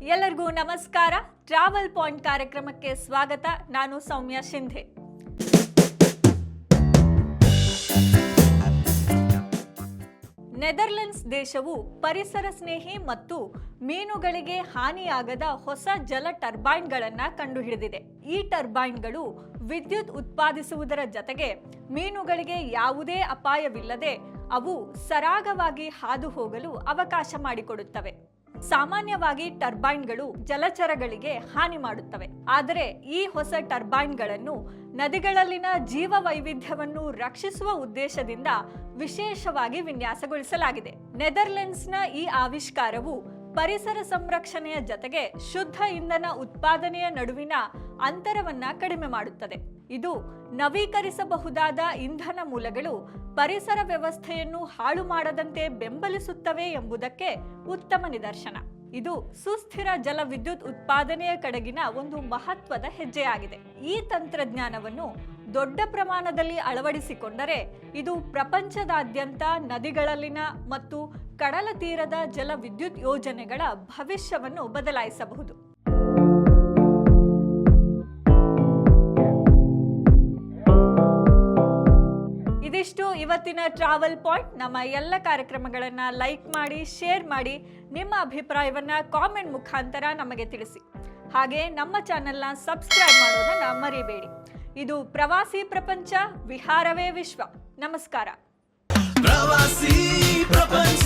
ಎಲ್ಲರಿಗೂ ನಮಸ್ಕಾರ. Travel point ಕಾರ್ಯಕ್ರಮಕ್ಕೆ ಸ್ವಾಗತ. ನಾನು ಸೌಮ್ಯ ಶಿಂಧೆ. ನೆದರ್ಲೆಂಡ್ಸ್ ದೇಶವು ಪರಿಸರ ಸ್ನೇಹಿ ಮತ್ತು ಮೀನುಗಳಿಗೆ ಹಾನಿಯಾಗದ ಹೊಸ ಜಲ ಟರ್ಬೈನ್ಗಳನ್ನು ಕಂಡುಹಿಡಿದಿದೆ. ಈ ಟರ್ಬೈನ್ಗಳು ವಿದ್ಯುತ್ ಉತ್ಪಾದಿಸುವುದರ ಜೊತೆಗೆ ಮೀನುಗಳಿಗೆ ಯಾವುದೇ ಅಪಾಯವಿಲ್ಲದೆ ಅವು ಸರಾಗವಾಗಿ ಹಾದು ಹೋಗಲು ಅವಕಾಶ ಮಾಡಿಕೊಡುತ್ತವೆ. ಸಾಮಾನ್ಯವಾಗಿ ಟರ್ಬೈನ್ಗಳು ಜಲಚರಗಳಿಗೆ ಹಾನಿ ಮಾಡುತ್ತವೆ, ಆದರೆ ಈ ಹೊಸ ಟರ್ಬೈನ್ಗಳನ್ನು ನದಿಗಳಲ್ಲಿನ ಜೀವ ವೈವಿಧ್ಯವನ್ನು ರಕ್ಷಿಸುವ ಉದ್ದೇಶದಿಂದ ವಿಶೇಷವಾಗಿ ವಿನ್ಯಾಸಗೊಳಿಸಲಾಗಿದೆ. ನೆದರ್ಲೆಂಡ್ಸ್ನ ಈ ಆವಿಷ್ಕಾರವು ಪರಿಸರ ಸಂರಕ್ಷಣೆಯ ಜೊತೆಗೆ ಶುದ್ಧ ಇಂಧನ ಉತ್ಪಾದನೆಯ ನಡುವಿನ ಅಂತರವನ್ನ ಕಡಿಮೆ ಮಾಡುತ್ತದೆ. ಇದು ನವೀಕರಿಸಬಹುದಾದ ಇಂಧನ ಮೂಲಗಳು ಪರಿಸರ ವ್ಯವಸ್ಥೆಯನ್ನು ಹಾಳು ಮಾಡದಂತೆ ಬೆಂಬಲಿಸುತ್ತವೆ ಎಂಬುದಕ್ಕೆ ಉತ್ತಮ ನಿದರ್ಶನ. ಇದು ಸುಸ್ಥಿರ ಜಲ ವಿದ್ಯುತ್ ಉತ್ಪಾದನೆಯ ಕಡೆಗಿನ ಒಂದು ಮಹತ್ವದ ಹೆಜ್ಜೆಯಾಗಿದೆ. ಈ ತಂತ್ರಜ್ಞಾನವನ್ನು ದೊಡ್ಡ ಪ್ರಮಾಣದಲ್ಲಿ ಅಳವಡಿಸಿಕೊಂಡರೆ ಇದು ಪ್ರಪಂಚದಾದ್ಯಂತ ನದಿಗಳಲ್ಲಿನ ಮತ್ತು ಕಡಲ ತೀರದ ಜಲ ವಿದ್ಯುತ್ ಯೋಜನೆಗಳ ಭವಿಷ್ಯವನ್ನು ಬದಲಾಯಿಸಬಹುದು. ಇದಿಷ್ಟು ಇವತ್ತಿನ ಟ್ರಾವೆಲ್ ಪಾಯಿಂಟ್. ನಮ್ಮ ಎಲ್ಲ ಕಾರ್ಯಕ್ರಮಗಳನ್ನು ಲೈಕ್ ಮಾಡಿ, ಶೇರ್ ಮಾಡಿ, ನಿಮ್ಮ ಅಭಿಪ್ರಾಯವನ್ನ ಕಾಮೆಂಟ್ ಮುಖಾಂತರ ನಮಗೆ ತಿಳಿಸಿ. ಹಾಗೆ ನಮ್ಮ ಚಾನೆಲ್ನ ಸಬ್ಸ್ಕ್ರೈಬ್ ಮಾಡೋದನ್ನ ಮರಿಬೇಡಿ. ಇದು ಪ್ರವಾಸಿ ಪ್ರಪಂಚ, ವಿಹಾರವೇ ವಿಶ್ವ. ನಮಸ್ಕಾರ. ಪ್ರವಾಸಿ ಪ್ರಪಂಚ.